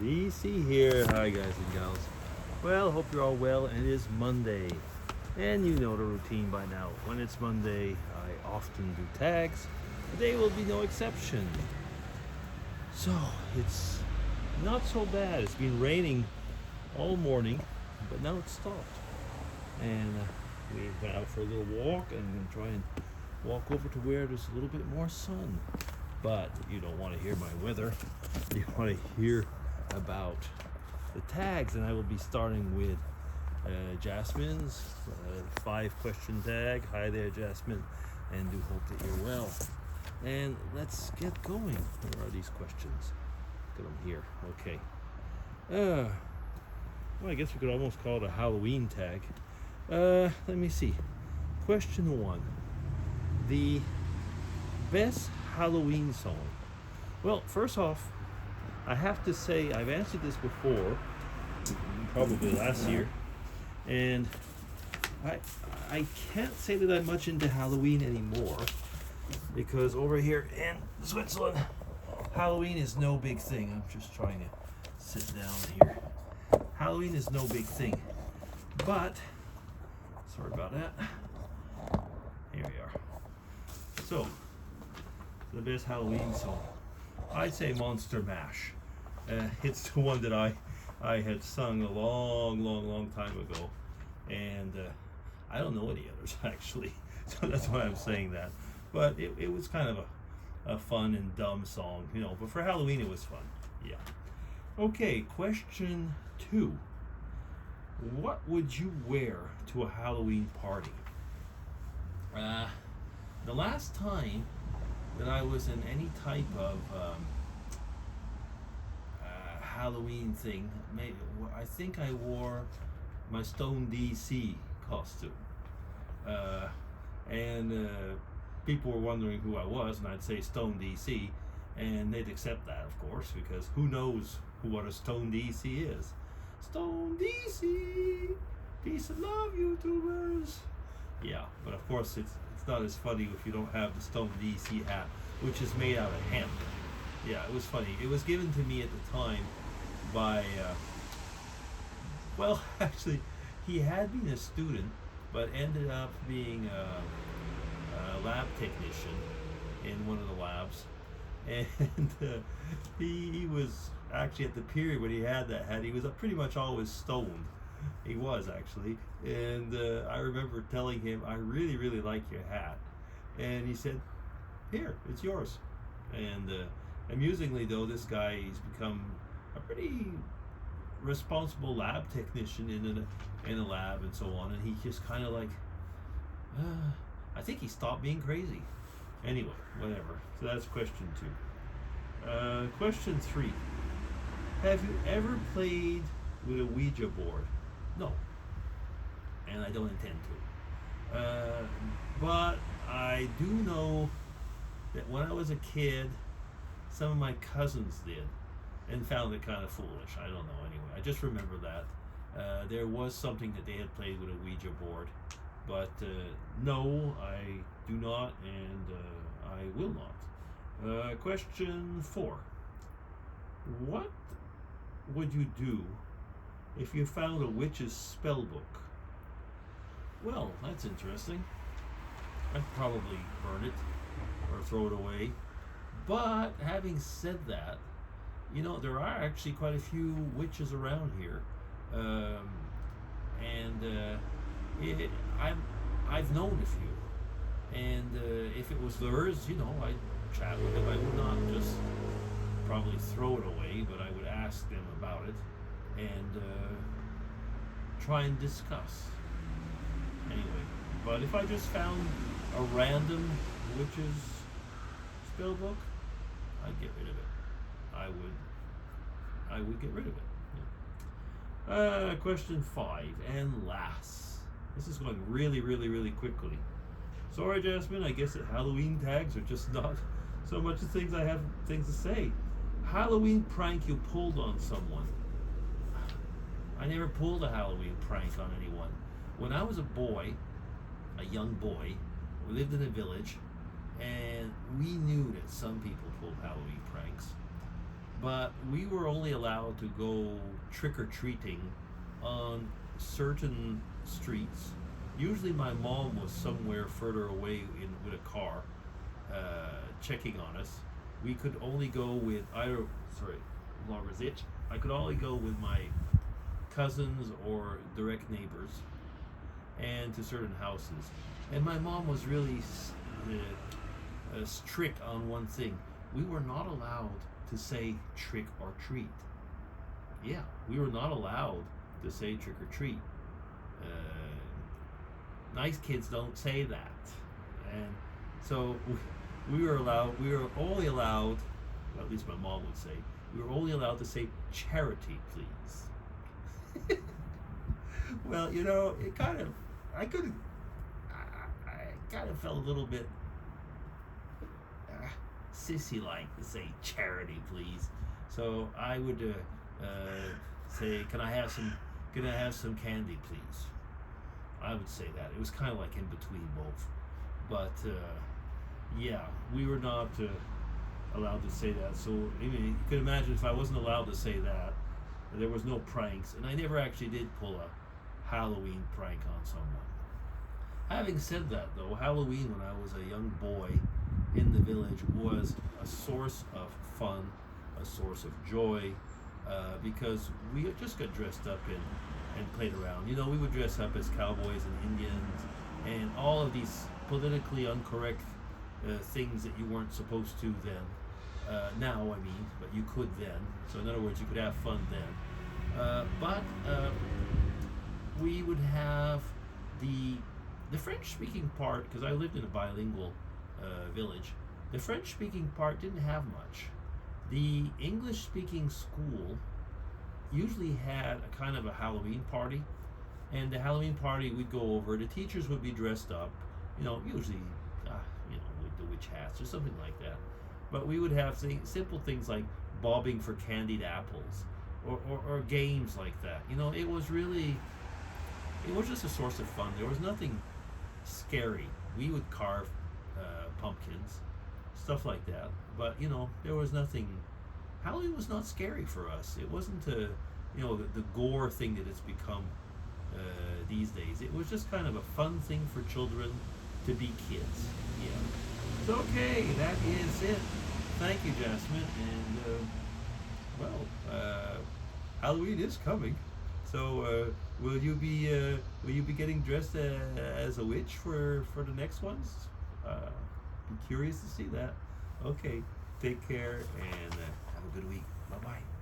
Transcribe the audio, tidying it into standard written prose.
DC here. Hi, guys and gals. Well, hope you're all well. And it is Monday, and you know the routine by now. When it's Monday, I often do tags. Today will be no exception. So it's not so bad. It's been raining all morning, but now it's stopped. And we went out for a little walk, and I'm going to try and walk over to where there's a little bit more sun. But you don't want to hear my weather. You want to hear about the tags, and I will be starting with Jasmine's 5-question tag. Hi there, Jasmine, and do hope that you're well. And let's get going. Where are these questions? Get them here. Okay. Well, I guess we could almost call it a Halloween tag. Let me see. Question 1. The best Halloween song. Well, first off, I have to say I've answered this before, probably last year, and I can't say that I'm much into Halloween anymore, because over here in Switzerland, Halloween is no big thing. I'm just trying to sit down here. Halloween is no big thing, but sorry about that. Here we are. So, the best Halloween song, I'd say Monster Mash. It's the one that I had sung a long time ago, and I don't know any others actually, so that's why I'm saying that. But it was kind of a fun and dumb song, you know. But for Halloween, it was fun. Yeah. Okay. Question 2. What would you wear to a Halloween party? The last time that I was in any type of Halloween thing, maybe I think I wore my Stone DC costume, and people were wondering who I was, and I'd say Stone DC, and they'd accept that, of course, because who knows what a Stone DC is? Stone DC, peace and love, YouTubers. Yeah, but of course it's not as funny if you don't have the Stone DC hat, which is made out of hemp. Yeah, it was funny. It was given to me at the time by, well, actually, he had been a student, but ended up being a lab technician in one of the labs. And he was actually, at the period when he had that hat, he was pretty much always stoned. He was actually, and I remember telling him, I really like your hat, and he said, here, it's yours. And amusingly though, this guy, he's become a pretty responsible lab technician in a lab and so on, and he just kind of like, I think he stopped being crazy. Anyway, whatever. So that's question 2. Question 3. Have you ever played with a Ouija board? No, and I don't intend to. But I do know that when I was a kid, some of my cousins did, and found it kind of foolish. I don't know. Anyway, I just remember that there was something that they had played with a Ouija board, but no, I do not, and I will not. Question 4. What would you do if you found a witch's spell book? Well, that's interesting. I'd probably burn it or throw it away. But having said that, you know, there are actually quite a few witches around here, and I've known a few, and if it was theirs, you know, I'd chat with them. I would not just probably throw it away, but I would ask them about it and try and discuss. Anyway, but if I just found a random witch's spell book, I'd get rid of it. I would get rid of it. Yeah. Question 5 and last. This is going really quickly. Sorry, Jasmine. I guess that Halloween tags are just not so much the things I have things to say. Halloween prank you pulled on someone. I never pulled a Halloween prank on anyone. When I was a boy, a young boy, we lived in a village, and we knew that some people pulled Halloween pranks. but we were only allowed to go trick-or-treating on certain streets. Usually my mom was somewhere further away with a car, checking on us. We could only go with either, sorry, longer zit. I could only go with my cousins or direct neighbors and to certain houses. And my mom was really strict on one thing. We were not allowed to say trick or treat. Yeah, we were not allowed to say trick or treat. Nice kids don't say that. And so we were only allowed, well, at least my mom would say, we were only allowed to say charity, please. Well, you know, it kind of, I kind of felt a little bit sissy-like to say charity, please. So I would say, can I have some candy, please? I would say that. It was kind of like in between both. But yeah, we were not allowed to say that. So I mean, you could imagine if I wasn't allowed to say that, there was no pranks, and I never actually did pull a Halloween prank on someone. Having said that, though, Halloween when I was a young boy in the village was a source of fun, a source of joy, because we just got dressed up and played around. You know, we would dress up as cowboys and Indians and all of these politically incorrect things that you weren't supposed to then. Now, I mean, but you could then. So in other words, you could have fun then. But we would have the French-speaking part, because I lived in a bilingual village. The French-speaking part didn't have much. The English-speaking school usually had a kind of a Halloween party, and the Halloween party we'd go over. The teachers would be dressed up, you know, usually, you know, with the witch hats or something like that. But we would have simple things like bobbing for candied apples, or games like that. You know, it was just a source of fun. There was nothing scary. We would carve pumpkins, stuff like that. But you know, there was nothing. Halloween was not scary for us. It wasn't the gore thing that it's become these days. It was just kind of a fun thing for children to be kids. Yeah. So okay, that is it. Thank you, Jasmine. And Halloween is coming. So will you be getting dressed as a witch for the next ones? I'm curious to see that. Okay, take care and have a good week. Bye bye.